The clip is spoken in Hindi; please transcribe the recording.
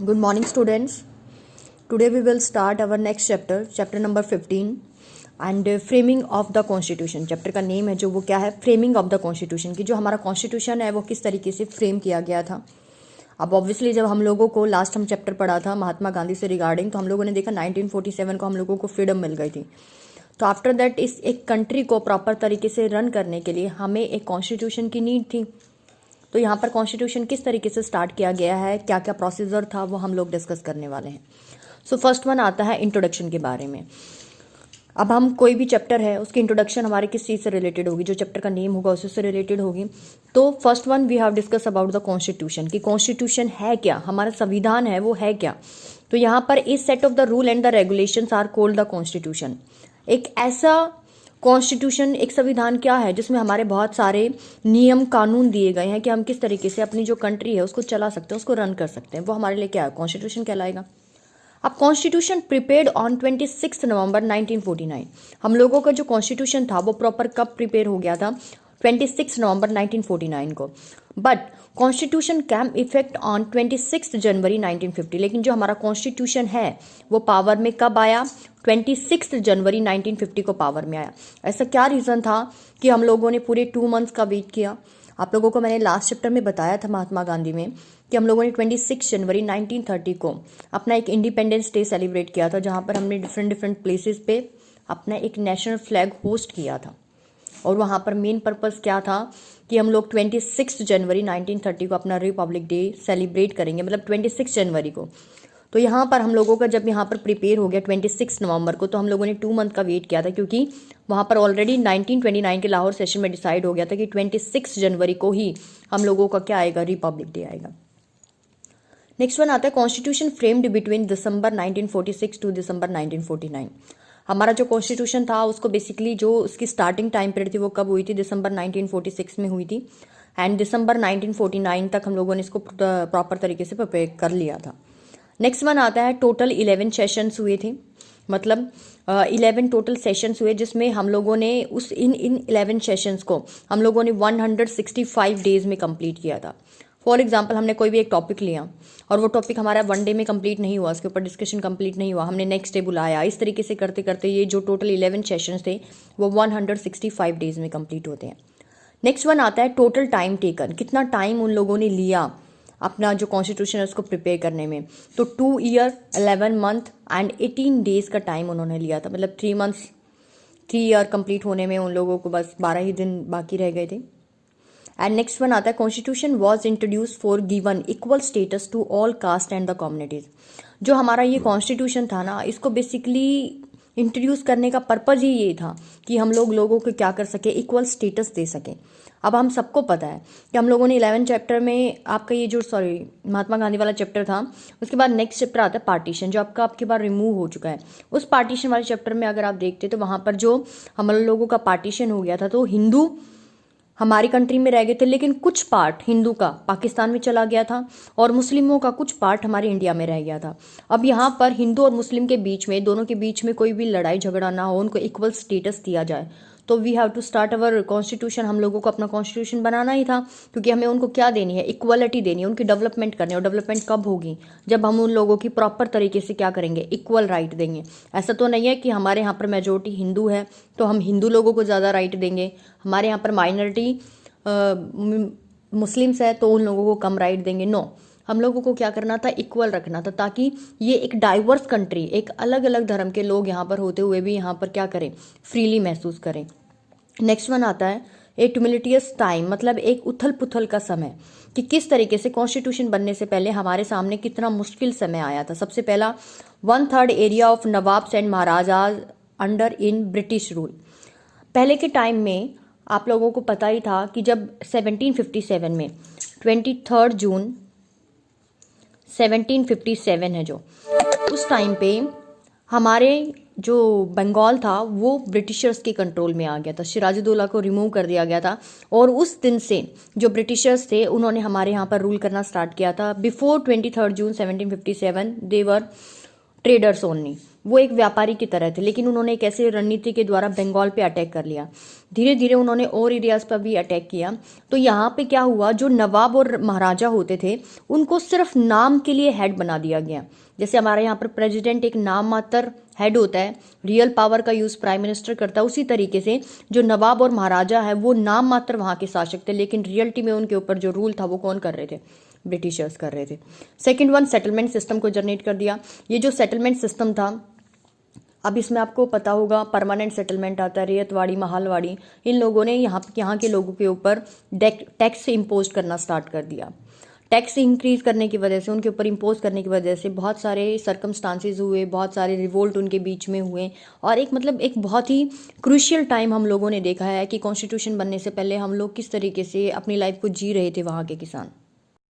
Good morning, students. Today we will start our next chapter, chapter number 15, and framing of the constitution. Chapter का नेम है जो वो क्या है, फ्रेमिंग ऑफ द कॉन्स्टिट्यूशन, कि जो हमारा कॉन्स्टिट्यूशन है वो किस तरीके से फ्रेम किया गया था. अब ऑब्वियसली जब हम लोगों को लास्ट हम चैप्टर पढ़ा था महात्मा गांधी से रिगार्डिंग, तो हम लोगों ने देखा 1947 को हम लोगों को फ्रीडम मिल गई थी. तो आफ्टर दैट इस एक कंट्री को प्रॉपर तरीके से रन करने के लिए हमें एक कॉन्स्टिट्यूशन की नीड थी. तो यहाँ पर कॉन्स्टिट्यूशन किस तरीके से स्टार्ट किया गया है, क्या क्या प्रोसीजर था, वो हम लोग डिस्कस करने वाले हैं. सो फर्स्ट वन आता है इंट्रोडक्शन के बारे में. अब हम कोई भी चैप्टर है उसकी इंट्रोडक्शन हमारे किस चीज़ से रिलेटेड होगी, जो चैप्टर का नेम होगा उससे रिलेटेड होगी. तो first one we have discuss about the constitution, कि कॉन्स्टिट्यूशन है क्या, हमारा संविधान है वो है क्या. तो यहाँ पर इस set of the rule and the regulations are called the constitution. एक ऐसा कॉन्स्टिट्यूशन, एक संविधान क्या है जिसमें हमारे बहुत सारे नियम कानून दिए गए हैं कि हम किस तरीके से अपनी जो कंट्री है उसको चला सकते हैं, उसको रन कर सकते हैं. वो हमारे लिए क्या है, कॉन्स्टिट्यूशन कहलाएगा. अब कॉन्स्टिट्यूशन प्रिपेयर्ड ऑन 26 नवंबर 1949. हम लोगों का जो कॉन्स्टिट्यूशन था वो प्रॉपर कब प्रिपेयर हो गया था, 26 नवंबर 1949 को. But constitution came effect on 26 January 1950. लेकिन जो हमारा कॉन्स्टिट्यूशन है वो पावर में कब आया, 26 जनवरी 1950 को पावर में आया. ऐसा क्या रीज़न था कि हम लोगों ने पूरे 2 मंथ्स का वेट किया. आप लोगों को मैंने लास्ट चैप्टर में बताया था महात्मा गांधी में कि हम लोगों ने 26 जनवरी 1930 को अपना एक इंडिपेंडेंस डे सेलिब्रेट किया था, जहाँ पर हमने डिफरेंट प्लेसेस पे अपना एक नेशनल फ्लैग होस्ट किया था. और वहाँ पर मेन पर्पस क्या था कि हम लोग 26 जनवरी 1930 को अपना रिपब्लिक डे सेलिब्रेट करेंगे, मतलब 26 जनवरी को. तो यहाँ पर हम लोगों का जब यहाँ पर प्रिपेयर हो गया 26 नवंबर को, तो हम लोगों ने 2 मंथ का वेट किया था, क्योंकि वहाँ पर ऑलरेडी 1929 के लाहौर सेशन में डिसाइड हो गया था कि 26 जनवरी को ही हम लोगों का क्या आएगा, रिपब्लिक डे आएगा. नेक्स्ट वन आता है constitution framed between December 1946 to December 1949. हमारा जो कॉन्स्टिट्यूशन था उसको बेसिकली जो उसकी स्टार्टिंग टाइम पीरियड थी वो कब हुई थी, दिसंबर 1946 में हुई थी. एंड दिसंबर 1949 तक हम लोगों ने इसको प्रॉपर तरीके से प्रिपेयर कर लिया था. नेक्स्ट वन आता है टोटल 11 सेशंस हुए थे, मतलब 11 टोटल सेशंस हुए, जिसमें हम लोगों ने उस इन 11 सेशंस को हम लोगों ने 165 डेज में कंप्लीट किया था. फॉर एग्जाम्पल हमने कोई भी एक टॉपिक लिया और वो टॉपिक हमारा 1 डे में कंप्लीट नहीं हुआ, उसके ऊपर डिस्कशन कंप्लीट नहीं हुआ, हमने नेक्स्ट डे बुलाया. इस तरीके से करते करते ये जो टोटल 11 सेशंस थे वो 165 डेज में कंप्लीट होते हैं. नेक्स्ट वन आता है टोटल टाइम टेकन, कितना टाइम उन लोगों ने लिया अपना जो कॉन्स्टिट्यूशन है उसको प्रिपेयर करने में. तो 2 ईयर 11 मंथ एंड 18 डेज का टाइम उन्होंने लिया था, मतलब 3 मंथ्स 3 ईयर कंप्लीट होने में उन लोगों को बस 12 ही दिन बाकी रह गए थे. एंड नेक्स्ट वन आता है constitution was introduce for given equal status to all caste and the communities. जो हमारा ये कॉन्स्टिट्यूशन था ना, इसको बेसिकली इंट्रोड्यूस करने का पर्पज ही ये था कि हम लोगों को क्या कर सके, इक्वल स्टेटस दे सकें. अब हम सबको पता है कि हम लोगों ने 11 चैप्टर में आपका ये जो महात्मा गांधी वाला चैप्टर था, उसके बाद नेक्स्ट चैप्टर आता है पार्टीशन, जो आपके बार रिमूव हो चुका है. उस पार्टीशन वाले चैप्टर में अगर आप देखते तो वहाँ पर जो हम लोगों का पार्टीशन हो गया था, तो हिंदू हमारी कंट्री में रह गए थे, लेकिन कुछ पार्ट हिंदू का पाकिस्तान में चला गया था और मुस्लिमों का कुछ पार्ट हमारे इंडिया में रह गया था. अब यहाँ पर हिंदू और मुस्लिम के बीच में, दोनों के बीच में कोई भी लड़ाई झगड़ा ना हो, उनको इक्वल स्टेटस दिया जाए. तो we have to start our constitution. हम लोगों को अपना कॉन्स्टिट्यूशन बनाना ही था, क्योंकि हमें उनको क्या देनी है, इक्वलिटी देनी है, उनकी डेवलपमेंट करनी है. और डेवलपमेंट कब होगी, जब हम उन लोगों की प्रॉपर तरीके से क्या करेंगे, इक्वल राइट देंगे. ऐसा तो नहीं है कि हमारे यहाँ पर मेजोरिटी हिंदू है तो हम हिंदू लोगों को ज़्यादा राइट देंगे, हमारे यहाँ पर माइनॉरिटी मुस्लिम्स है तो उन लोगों को कम राइट देंगे. नो, हम लोगों को क्या करना था, इक्वल रखना था, ताकि ये एक डाइवर्स कंट्री, एक अलग अलग धर्म के लोग यहाँ पर होते हुए भी यहाँ पर क्या करें, फ्रीली महसूस करें. नेक्स्ट वन आता है ए ट्यूमिलिटियस टाइम, मतलब एक उथल पुथल का समय, कि किस तरीके से कॉन्स्टिट्यूशन बनने से पहले हमारे सामने कितना मुश्किल समय आया था. सबसे पहला 1/3 area of nawabs and maharajas under in British rule. पहले के टाइम में आप लोगों को पता ही था कि जब 1757 में 23 जून 1757 है जो, उस टाइम पे हमारे जो बंगाल था वो ब्रिटिशर्स के कंट्रोल में आ गया था. सिराजुद्दौला को रिमूव कर दिया गया था और उस दिन से जो ब्रिटिशर्स थे उन्होंने हमारे यहाँ पर रूल करना स्टार्ट किया था. बिफोर 23 जून 1757 दे वर ट्रेडर्स ओनली, वो एक व्यापारी की तरह थे, लेकिन उन्होंने एक ऐसी रणनीति के द्वारा बंगाल पे अटैक कर लिया। धीरे धीरे उन्होंने और एरियाज पर भी अटैक किया। तो यहाँ पे क्या हुआ, जो नवाब और महाराजा होते थे उनको सिर्फ नाम के लिए हेड बना दिया गया। जैसे हमारे यहाँ पर प्रेसिडेंट एक नाम मात्र हेड होता है, रियल पावर का यूज प्राइम मिनिस्टर करता है, उसी तरीके से जो नवाब और महाराजा है वो नाम मात्र वहाँ के शासक थे, लेकिन रियलिटी में उनके ऊपर जो रूल था वो कौन कर रहे थे, ब्रिटिशर्स कर रहे थे। सेकंड वन, सेटलमेंट सिस्टम को जनरेट कर दिया। ये जो सेटलमेंट सिस्टम था, अब इसमें आपको पता होगा परमानेंट सेटलमेंट आता है, रेयतवाड़ी, महालवाड़ी, इन लोगों ने यहाँ के लोगों के ऊपर टैक्स इम्पोज करना स्टार्ट कर दिया। टैक्स इंक्रीज करने की वजह से, उनके ऊपर इम्पोज करने की वजह से बहुत सारे सरकमस्टांसेस हुए, बहुत सारे रिवोल्ट उनके बीच में हुए, और एक बहुत ही क्रूशियल टाइम हम लोगों ने देखा है कि कॉन्स्टिट्यूशन बनने से पहले हम लोग किस तरीके से अपनी लाइफ को जी रहे थे वहाँ के किसान।